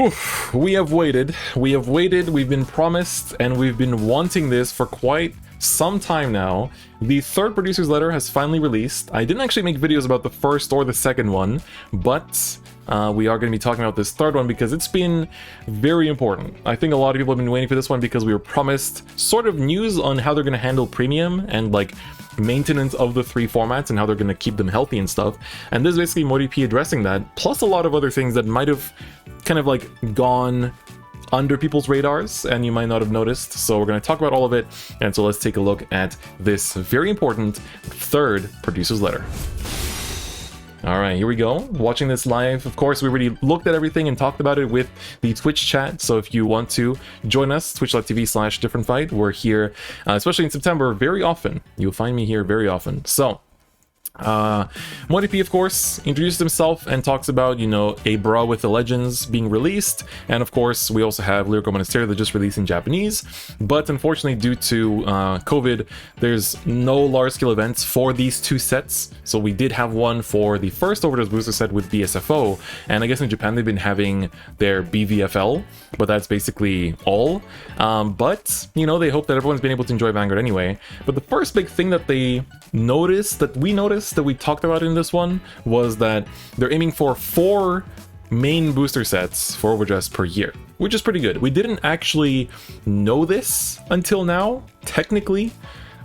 Oof, we have waited, we've been promised, and we've been wanting this for quite some time now. The third producer's letter has finally released. I didn't actually make videos about the first or the second one, but we are going to be talking about this third one because it's been very important. I think a lot of people have been waiting for this one because we were promised sort of news on how they're going to handle premium and like maintenance of the three formats and how they're going to keep them healthy and stuff. And this is basically MoriP addressing that, plus a lot of other things that might have kind of like gone under people's radars and you might not have noticed. So we're going to talk about all of it, and so let's take a look at this very important third producer's letter. All right, here we go. Watching this live. Of course, we already looked at everything and talked about it with the Twitch chat. So if you want to join us, twitch.tv/DifferentFight. We're here, especially in September, very often. You'll find me here very often. So MoriP, of course, introduced himself and talks about, you know, a bra with the legends being released, and of course we also have Lyrical Monastery that just released in Japanese, but unfortunately due to COVID, there's no large-scale events for these two sets. So we did have one for the first Overdose Booster set with BSFO, and I guess in Japan they've been having their BVFL, but that's basically all. But, you know, they hope that everyone's been able to enjoy Vanguard anyway. But the first big thing that they noticed, that we talked about in this one, was that they're aiming for 4 main booster sets for Overdress per year, which is pretty good. We didn't actually know this until now, technically.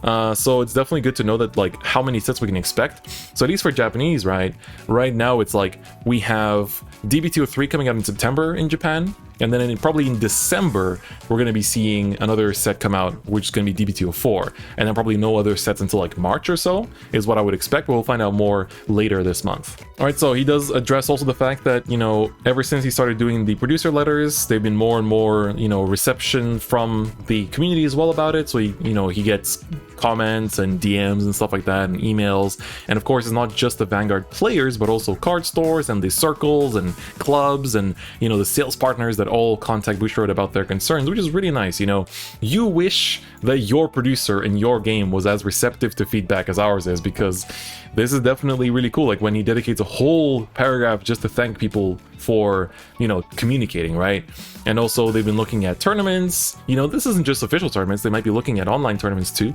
So it's definitely good to know that, like, how many sets we can expect. So at least for Japanese, right now it's like we have DB203 coming out in September in Japan, and then probably in December we're going to be seeing another set come out, which is going to be DB204, and then probably no other sets until like March or so is what I would expect, but we'll find out more later this month. Alright, so he does address also the fact that, you know, ever since he started doing the producer letters, they've been more and more, you know, reception from the community as well about it. So he, you know, he gets comments and DMs and stuff like that, and emails, and of course it's not just the Vanguard players but also card stores and the circles and clubs and, you know, the sales partners that all contact Bushiroad about their concerns, which is really nice. You know, you wish that your producer in your game was as receptive to feedback as ours is, because this is definitely really cool. Like when he dedicates a whole paragraph just to thank people for, you know, communicating, right? And also they've been looking at tournaments. You know, this isn't just official tournaments, they might be looking at online tournaments too.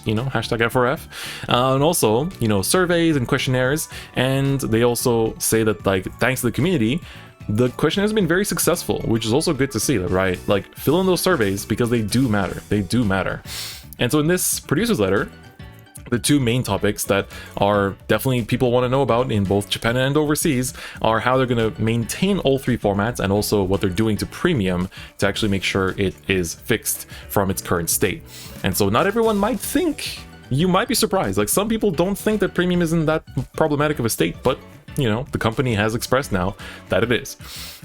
You know, hashtag FRF, and also, you know, surveys and questionnaires. And they also say that, like, thanks to the community, the questionnaire has been very successful, which is also good to see, right? Like, fill in those surveys because they do matter. They do matter. And so in this producer's letter, the two main topics that are definitely people want to know about in both Japan and overseas are how they're going to maintain all three formats, and also what they're doing to premium to actually make sure it is fixed from its current state. And so not everyone might think, you might be surprised, like some people don't think that premium isn't that problematic of a state, but you know, the company has expressed now that it is.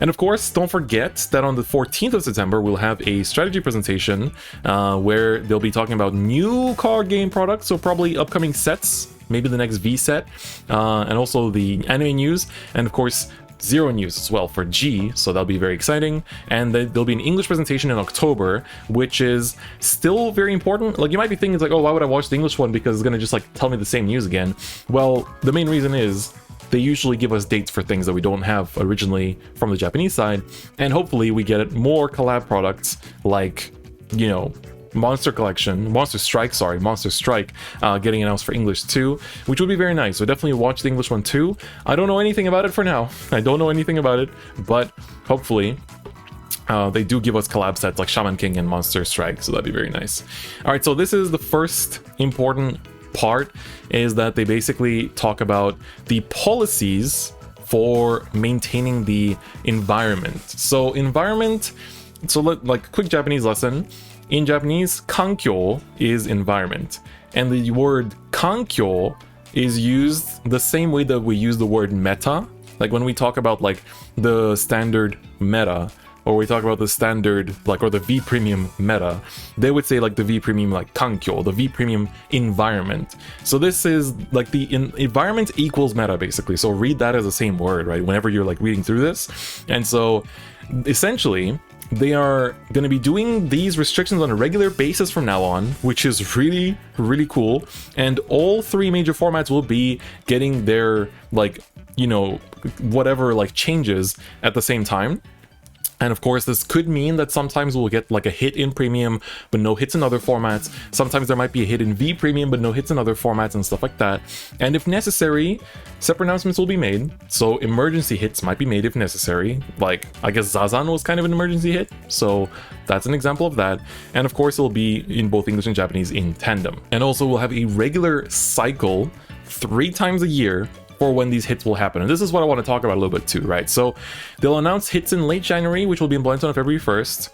And of course, don't forget that on the 14th of September, we'll have a strategy presentation where they'll be talking about new card game products, so probably upcoming sets, maybe the next V set, and also the anime news, and of course, Zero news as well for G, so that'll be very exciting. And then there'll be an English presentation in October, which is still very important. Like, you might be thinking, like, oh, why would I watch the English one, because it's gonna just like tell me the same news again. Well, the main reason is they usually give us dates for things that we don't have originally from the Japanese side, and hopefully we get more collab products like, you know, Monster Strike getting announced for English too, which would be very nice. So definitely watch the English one too. I don't know anything about it for now. I don't know anything about it, but hopefully they do give us collab sets like Shaman King and Monster Strike, so that'd be very nice. All right, so this is the first important part, is that they basically talk about the policies for maintaining the environment. So environment, so like quick Japanese lesson. In Japanese, kankyo is environment, and the word kankyo is used the same way that we use the word meta. Like when we talk about like the standard meta, or we talk about the standard, like, or the V premium meta, they would say like the V premium like kankyo, the V premium environment. So this is like the environment equals meta basically. So read that as the same word, right? Whenever you're like reading through this. And so essentially, they are going to be doing these restrictions on a regular basis from now on, which is really, really cool. And all three major formats will be getting their, like, you know, whatever, like, changes at the same time. And of course, this could mean that sometimes we'll get like a hit in Premium, but no hits in other formats. Sometimes there might be a hit in V Premium, but no hits in other formats and stuff like that. And if necessary, separate announcements will be made. So emergency hits might be made if necessary. Like, I guess Zazan was kind of an emergency hit. So that's an example of that. And of course, it'll be in both English and Japanese in tandem. And also we'll have a regular cycle 3 times a year for when these hits will happen. And this is what I want to talk about a little bit too, right? So they'll announce hits in late January, which will be implemented on February 1st.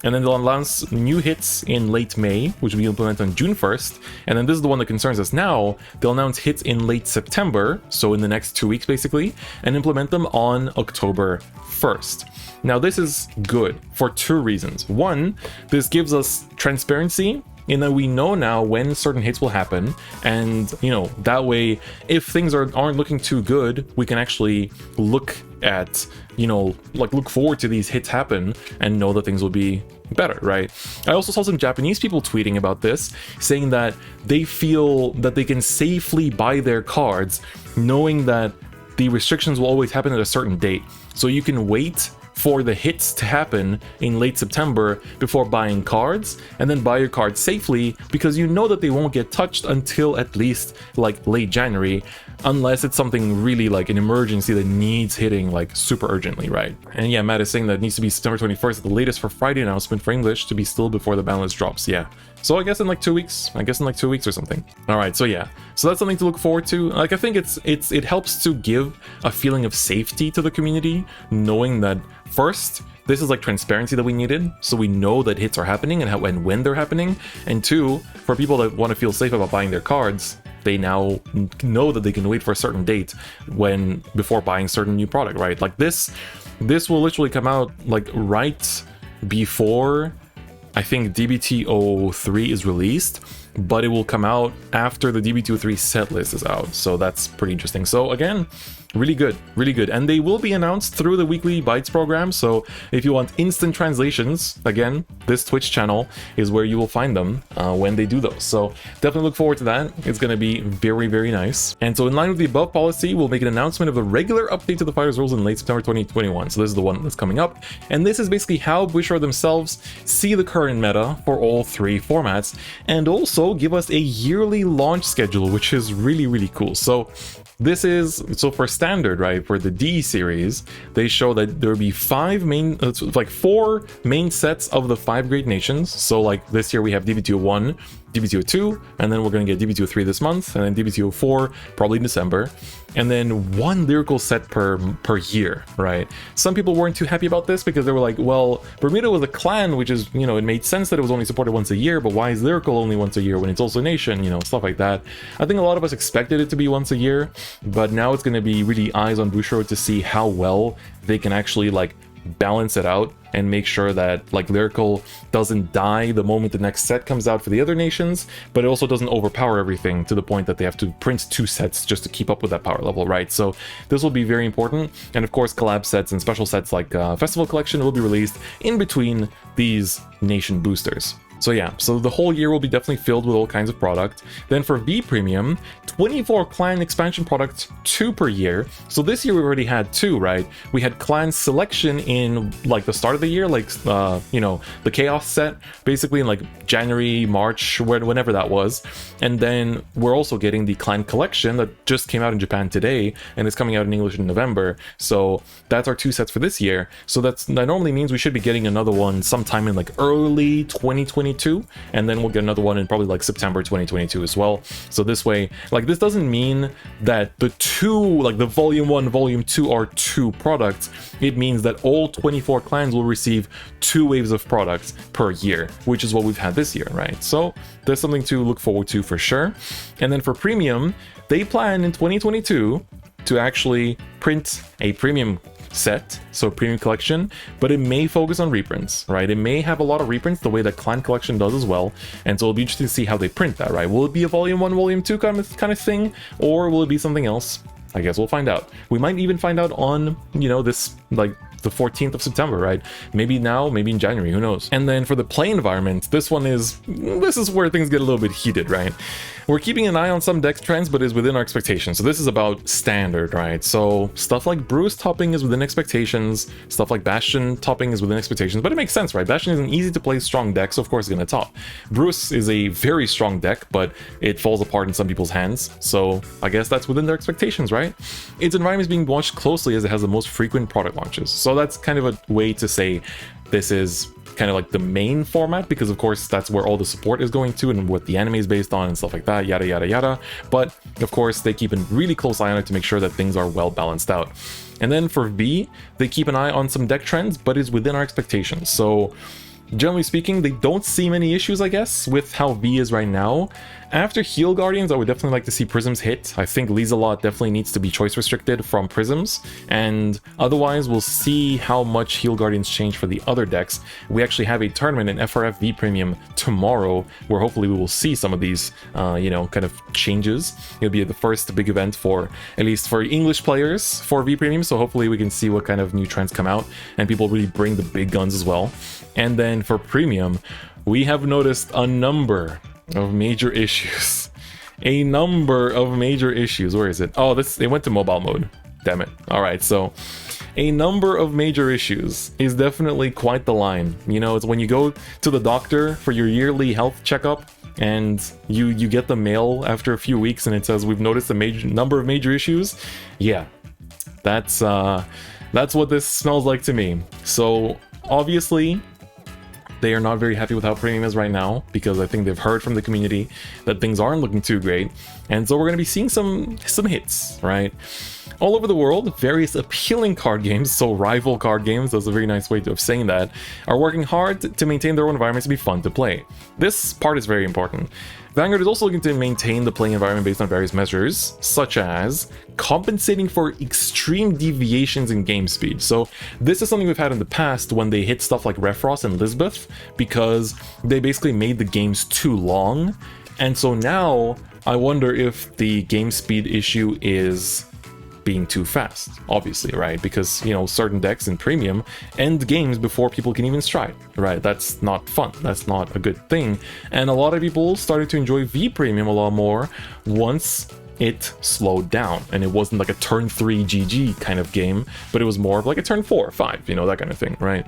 And then they'll announce new hits in late May, which will be implemented on June 1st. And then this is the one that concerns us now. They'll announce hits in late September, so in the next 2 weeks basically, and implement them on October 1st. Now this is good for 2 reasons. One, this gives us transparency in that we know now when certain hits will happen, and you know, that way if things aren't looking too good, we can actually look at, you know, like look forward to these hits happen and know that things will be better, right? I also saw some Japanese people tweeting about this, saying that they feel that they can safely buy their cards knowing that the restrictions will always happen at a certain date, so you can wait for the hits to happen in late September before buying cards, and then buy your cards safely because you know that they won't get touched until at least like late January, unless it's something really like an emergency that needs hitting like super urgently, right? And yeah, Matt is saying that it needs to be September 21st at the latest for Friday announcement for English to be still before the balance drops. Yeah, so I guess in like 2 weeks, or something. All right, so yeah, so that's something to look forward to. Like, I think it helps to give a feeling of safety to the community, knowing that first, this is like transparency that we needed, so we know that hits are happening and how and when they're happening. And 2, for people that want to feel safe about buying their cards, they now know that they can wait for a certain date before buying certain new product, right? Like this will literally come out like right before I think DBT03 is released, but it will come out after the DBT03 set list is out. So that's pretty interesting. So again, really good, really good. And they will be announced through the weekly Bytes program. So if you want instant translations, again, this Twitch channel is where you will find them when they do those. So definitely look forward to that. It's going to be very, very nice. And so in line with the above policy, we'll make an announcement of the regular update to the Fighters rules in late September 2021. So this is the one that's coming up. And this is basically how Bushiroad themselves see the current meta for all 3 formats, and also give us a yearly launch schedule, which is really, really cool. So this is, so for standard, right, for the D series, they show that there will be 4 main sets of the 5 great nations. So like this year we have DBT01, DBT02, and then we're going to get DBT03 this month, and then DBT04 probably in December, and then 1 lyrical set per year, right? Some people weren't too happy about this because they were like, well, Bermuda was a clan, which is, you know, it made sense that it was only supported once a year, but why is lyrical only once a year when it's also nation, you know, stuff like that. I think a lot of us expected it to be once a year, but now it's going to be really eyes on Bushiroad to see how well they can actually like balance it out and make sure that like lyrical doesn't die the moment the next set comes out for the other nations, but it also doesn't overpower everything to the point that they have to print 2 sets just to keep up with that power level, right? So this will be very important. And of course, collab sets and special sets like Festival Collection will be released in between these nation boosters. So yeah, so the whole year will be definitely filled with all kinds of product. Then for V Premium, 24 clan expansion products, 2 per year. So this year we already had 2, right? We had clan selection in like the start of the year, like you know, the chaos set, basically in like January, March, whenever that was. And then we're also getting the clan collection that just came out in Japan today and is coming out in English in November. So that's our 2 sets for this year. So that normally means we should be getting another one sometime in like early 2022, and then we'll get another one in probably like September 2022 as well. So this way, like, this doesn't mean that the 2, like the volume 1, volume 2 are 2 products. It means that all 24 clans will receive 2 waves of products per year, which is what we've had this year, right? So there's something to look forward to for sure. And then for premium, they plan in 2022 to actually print a premium set, so premium collection, but it may focus on reprints, right? It may have a lot of reprints the way that clan collection does as well, and so it'll be interesting to see how they print that, right? Will it be a volume 1, volume 2 kind of thing, or will it be something else? I guess we'll find out. We might even find out on, you know, this like the 14th of September, right? Maybe now, maybe in January, who knows? And then for the play environment, this is where things get a little bit heated, right? We're keeping an eye on some deck trends, but is within our expectations. So this is about standard, right? So stuff like Bruce topping is within expectations, stuff like Bastion topping is within expectations, but it makes sense, right? Bastion is an easy to play strong deck, so of course it's gonna top. Bruce is a very strong deck, but it falls apart in some people's hands, so I guess that's within their expectations, right? Its environment is being watched closely as it has the most frequent product launches. So that's kind of a way to say this is kind of like the main format, because of course that's where all the support is going to and what the anime is based on and stuff like that, yada yada yada. But of course they keep a really close eye on it to make sure that things are well balanced out. And then for V, they keep an eye on some deck trends, but is within our expectations. So generally speaking, they don't see many issues, I guess, with how V is right now. After Heal Guardians, I would definitely like to see Prisms hit. I think Lieselot definitely needs to be choice restricted from Prisms, and otherwise we'll see how much Heal Guardians change for the other decks. We actually have a tournament in FRF V Premium tomorrow, where hopefully we will see some of these, you know, kind of changes. It'll be the first big event for, at least for English players, for V Premium, so hopefully we can see what kind of new trends come out, and people really bring the big guns as well. And then for Premium, we have noticed a number of major issues. A number of major issues. Where is it? Oh, it went to mobile mode. Damn it. Alright, so a number of major issues is definitely quite the line. You know, it's when you go to the doctor for your yearly health checkup and you get the mail after a few weeks and it says we've noticed a number of major issues. Yeah, that's what this smells like to me. So obviously they are not very happy with how Premium is right now, because I think they've heard from the community that things aren't looking too great, and so we're going to be seeing some hits, right? All over the world, various appealing card games, so rival card games, that's a very nice way of saying that, are working hard to maintain their own environments to be fun to play. This part is very important. Vanguard is also looking to maintain the playing environment based on various measures, such as compensating for extreme deviations in game speed. So this is something we've had in the past when they hit stuff like Refrost and Lisbeth, because they basically made the games too long. And so now I wonder if the game speed issue is being too fast, obviously, right? Because, you know, certain decks in Premium end games before people can even stride, right? That's not fun. That's not a good thing. And a lot of people started to enjoy V Premium a lot more once it slowed down and it wasn't like a turn 3 GG kind of game, but it was more of like a turn 4 or 5, you know, that kind of thing, right?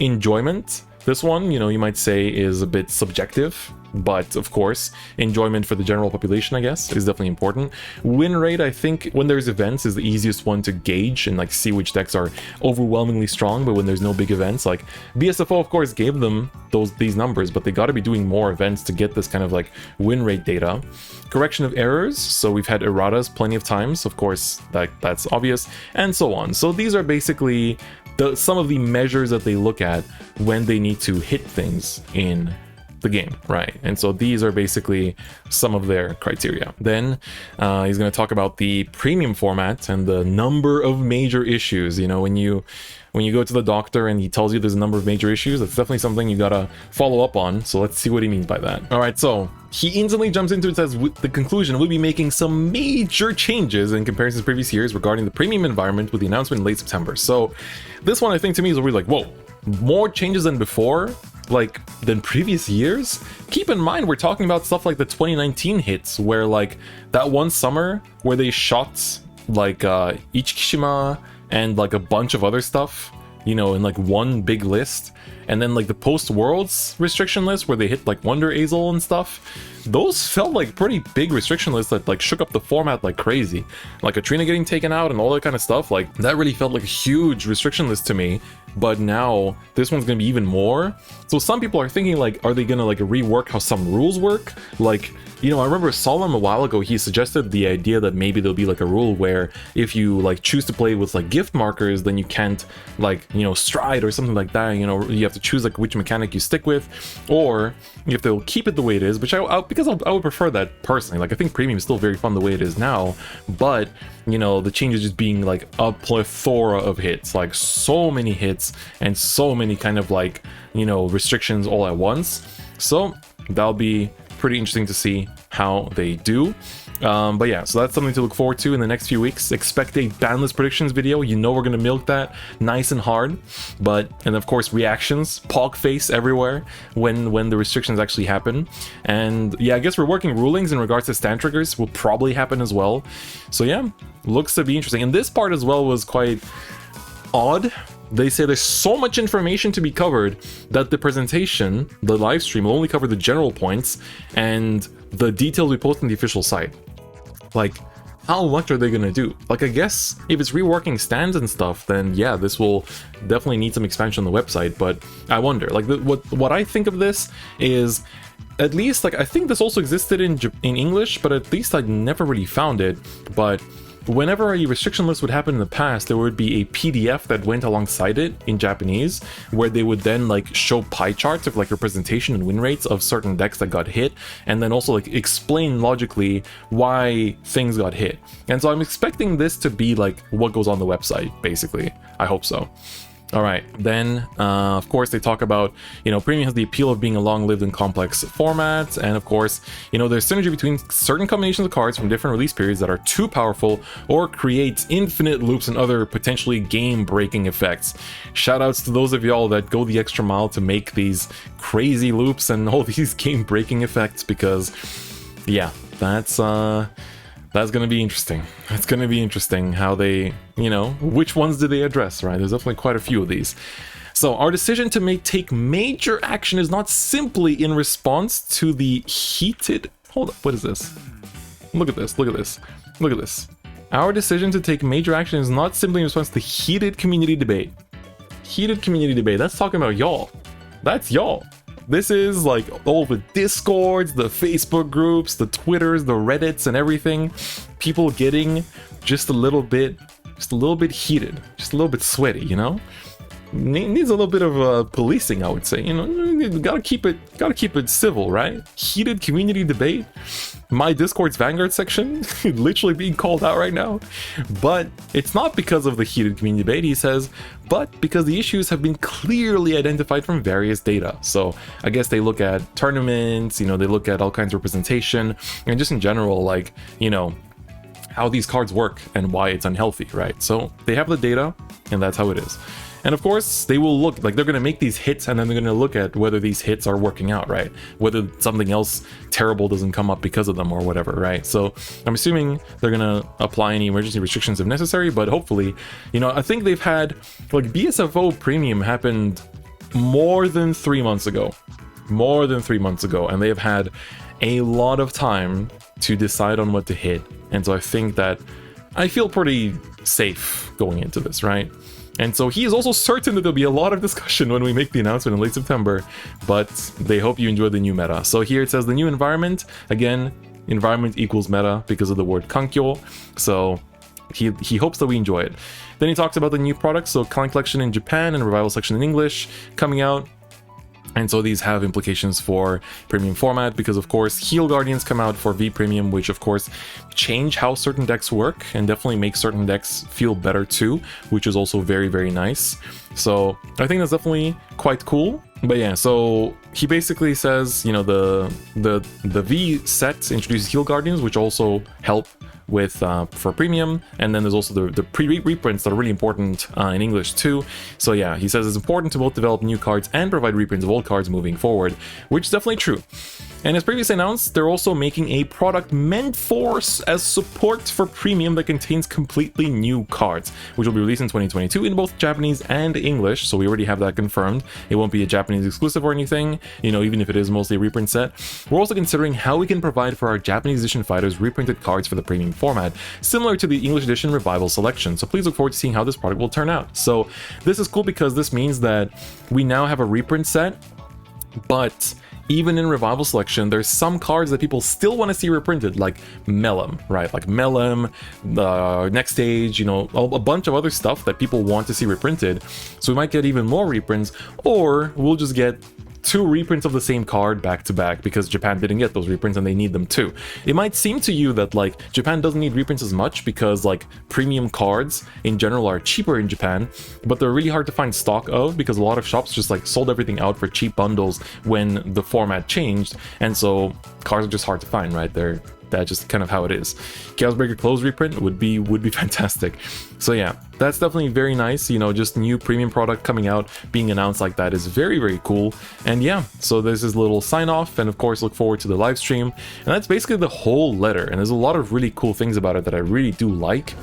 Enjoyment. This one, you know, you might say is a bit subjective, but of course, enjoyment for the general population, I guess, is definitely important. Win rate, I think, when there's events, is the easiest one to gauge and like see which decks are overwhelmingly strong, but when there's no big events, like BSFO, of course, gave them these numbers, but they got to be doing more events to get this kind of like win rate data. Correction of errors, so we've had erratas plenty of times, of course, that's obvious, and so on. So these are basically some of the measures that they look at when they need to hit things in the game, right? And so these are basically some of their criteria. Then he's going to talk about the premium format and the number of major issues. You know, when you go to the doctor and he tells you there's a number of major issues, that's definitely something you gotta follow up on. So let's see what he means by that. All right, so he instantly jumps into it and says the conclusion will be making some major changes in comparison to previous years regarding the premium environment with the announcement in late September. So this one, I think, to me is really like, whoa, more changes than before, like than previous years. Keep in mind, we're talking about stuff like the 2019 hits, where like that one summer where they shot like Ichikishima and like a bunch of other stuff, you know, in like one big list. And then like the post-Worlds restriction list where they hit like Wonder Azel and stuff. Those felt like pretty big restriction lists that like shook up the format like crazy. Like Katrina getting taken out and all that kind of stuff, like that really felt like a huge restriction list to me. But now this one's gonna be even more. So some people are thinking like, are they gonna like rework how some rules work? Like, you know, I remember Solemn a while ago, he suggested the idea that maybe there'll be like a rule where if you like choose to play with like gift markers, then you can't like, you know, stride or something like that. You know, you have to choose like which mechanic you stick with, or if they'll keep it the way it is, which I would prefer that personally. Like I think premium is still very fun the way it is now, but you know, the change is just being like a plethora of hits, like so many hits and so many kind of like, you know, restrictions all at once. So that'll be pretty interesting to see how they do. But yeah, so that's something to look forward to in the next few weeks. Expect a banless predictions video. You know we're gonna milk that nice and hard. And of course reactions, pog face everywhere when the restrictions actually happen. And yeah, I guess we're working rulings in regards to stand triggers will probably happen as well. So yeah, looks to be interesting. And this part as well was quite odd. They say there's so much information to be covered that the presentation, the live stream, will only cover the general points and the details we post on the official site. Like, how much are they gonna do? Like, I guess if it's reworking stands and stuff, then yeah, this will definitely need some expansion on the website. But I wonder, like, what I think of this is, at least, like, I think this also existed in English, but at least I'd never really found it. But whenever a restriction list would happen in the past, there would be a PDF that went alongside it in Japanese, where they would then like show pie charts of like representation and win rates of certain decks that got hit, and then also like explain logically why things got hit. And so I'm expecting this to be like what goes on the website, basically. I hope so. All right, then, of course, they talk about, Premium has the appeal of being a long-lived and complex format, and of course, there's synergy between certain combinations of cards from different release periods that are too powerful or create infinite loops and other potentially game-breaking effects. Shoutouts to those of y'all that go the extra mile to make these crazy loops and all these game-breaking effects, because, yeah, that's gonna be interesting. It's gonna be interesting how they, which ones do they address, right? There's definitely quite a few of these. So our decision to take major action is not simply in response to the heated... Hold up, what is this? Look at this, look at this, look at this. Our decision to take major action is not simply in response to the heated community debate. Heated community debate, that's talking about y'all. That's y'all. This is like all the Discords, the Facebook groups, the Twitters, the Reddits, and everything. People getting just a little bit heated, just a little bit sweaty, Needs a little bit of policing, I would say. Gotta keep it civil, right? Heated community debate. My Discord's Vanguard section literally being called out right now. But it's not because of the heated community debate, he says, but because the issues have been clearly identified from various data. So I guess they look at tournaments, they look at all kinds of representation, and just in general, like, how these cards work and why it's unhealthy, right? So they have the data, and that's how it is. And of course, they will look, like, they're going to make these hits, and then they're going to look at whether these hits are working out, right? Whether something else terrible doesn't come up because of them or whatever, right? So I'm assuming they're going to apply any emergency restrictions if necessary, but hopefully, I think they've had, like, BSFO Premium happened more than 3 months ago. More than 3 months ago, and they've had a lot of time to decide on what to hit. And so I think that I feel pretty safe going into this, right? And so he is also certain that there'll be a lot of discussion when we make the announcement in late September, but they hope you enjoy the new meta. So here it says the new environment. Again, environment equals meta because of the word kankyo. So he hopes that we enjoy it. Then he talks about the new products. So Clan Collection in Japan and Revival Section in English coming out. And so these have implications for premium format because, of course, Heal Guardians come out for V Premium, which, of course, change how certain decks work and definitely make certain decks feel better too, which is also very, very nice. So I think that's definitely quite cool. But yeah, so he basically says, the V set introduces Heal Guardians, which also help with for premium, and then there's also the pre-reprints that are really important in English too. So yeah, he says it's important to both develop new cards and provide reprints of old cards moving forward, which is definitely true. And as previously announced, they're also making a product meant for as support for premium that contains completely new cards, which will be released in 2022 in both Japanese and English. So we already have that confirmed. It won't be a Japanese exclusive or anything, even if it is mostly a reprint set. We're also considering how we can provide for our Japanese edition fighters reprinted cards for the premium format, similar to the English edition Revival selection. So please look forward to seeing how this product will turn out. So this is cool because this means that we now have a reprint set, but even in Revival Selection, there's some cards that people still want to see reprinted, like Melem, right? Like Melem, Next Stage, a bunch of other stuff that people want to see reprinted. So we might get even more reprints, or we'll just get 2 reprints of the same card back to back because Japan didn't get those reprints and they need them too. It might seem to you that like Japan doesn't need reprints as much because like premium cards in general are cheaper in Japan, but they're really hard to find stock of because a lot of shops just like sold everything out for cheap bundles when the format changed, and so cards are just hard to find, right? They're That's just kind of how it is. Chaos Breaker close reprint would be fantastic. So yeah, that's definitely very nice. You know, just new premium product coming out, being announced like that is very, very cool. And yeah, so this is a little sign off, and of course look forward to the live stream. And that's basically the whole letter, and there's a lot of really cool things about it that I really do like.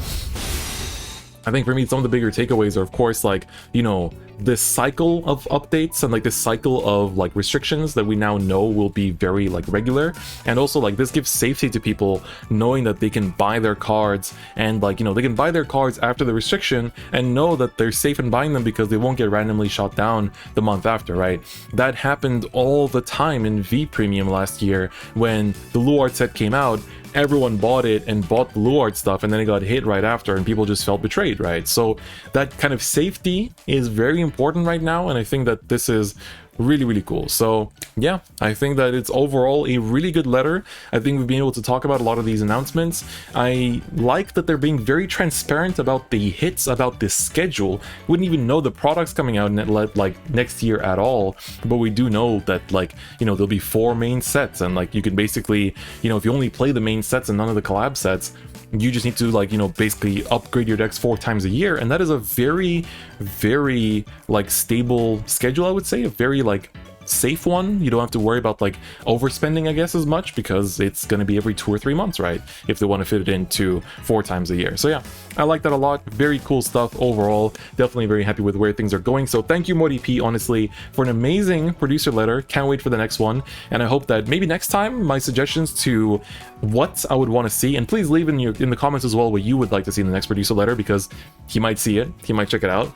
I think for me, some of the bigger takeaways are, of course, like, you know, this cycle of updates and like this cycle of like restrictions that we now know will be very like regular. And also like this gives safety to people knowing that they can buy their cards, and like, you know, they can buy their cards after the restriction and know that they're safe in buying them because they won't get randomly shot down the month after, right? That happened all the time in V Premium last year when the Luard set came out. Everyone bought it and bought the Luard stuff, and then it got hit right after, and people just felt betrayed, right? So that kind of safety is very important right now, and I think that this is really, really cool. So yeah, I think that it's overall a really good letter. I think we've been able to talk about a lot of these announcements. I like that they're being very transparent about the hits, about this schedule. Wouldn't even know the products coming out like next year at all, but we do know that, like, you know, there'll be 4 main sets, and like you can basically, you know, if you only play the main sets and none of the collab sets, you just need to, like, you know, basically upgrade your decks 4 times a year, and that is a very, very like stable schedule, I would say. A very like safe one. You don't have to worry about like overspending, I guess, as much, because it's going to be every 2 or 3 months, right, if they want to fit it into 4 times a year. So yeah, I like that a lot. Very cool stuff overall. Definitely very happy with where things are going. So thank you, MoriP, honestly, for an amazing producer letter. Can't wait for the next one, and I hope that maybe next time my suggestions to what I would want to see, and please leave in the comments as well what you would like to see in the next producer letter, because he might see it, he might check it out.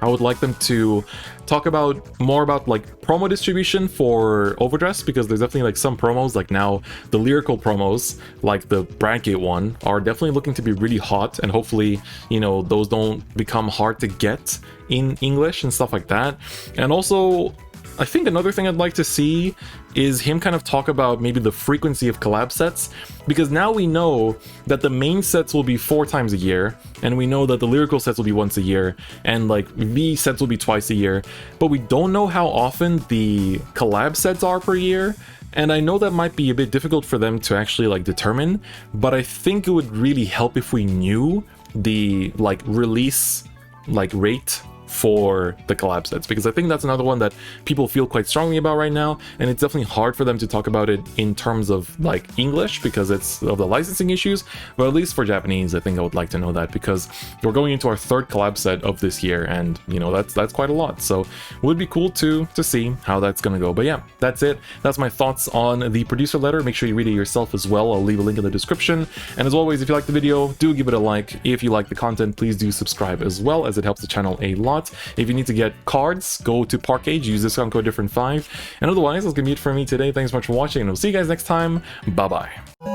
I would like them to talk about more about like promo distribution for Overdress, because there's definitely like some promos, like now the lyrical promos, like the bracket one, are definitely looking to be really hot, and hopefully, you know, those don't become hard to get in English and stuff like that. And also, I think another thing I'd like to see is him kind of talk about maybe the frequency of collab sets, because now we know that the main sets will be 4 times a year, and we know that the lyrical sets will be once a year, and like V sets will be twice a year, but we don't know how often the collab sets are per year. And I know that might be a bit difficult for them to actually like determine, but I think it would really help if we knew the like release like rate for the collab sets, because I think that's another one that people feel quite strongly about right now, and it's definitely hard for them to talk about it in terms of like English because it's of the licensing issues, but at least for Japanese, I think I would like to know that, because we're going into our 3rd collab set of this year, and you know, that's quite a lot. So it would be cool to see how that's gonna go. But yeah, that's it. That's my thoughts on the producer letter. Make sure you read it yourself as well. I'll leave a link in the description, and as always, if you like the video, do give it a like. If you like the content, please do subscribe as well, as it helps the channel a lot. If you need to get cards, go to Parkage, use discount code DifferentFight. And otherwise, that's gonna be it for me today. Thanks so much for watching, and we'll see you guys next time. Bye bye.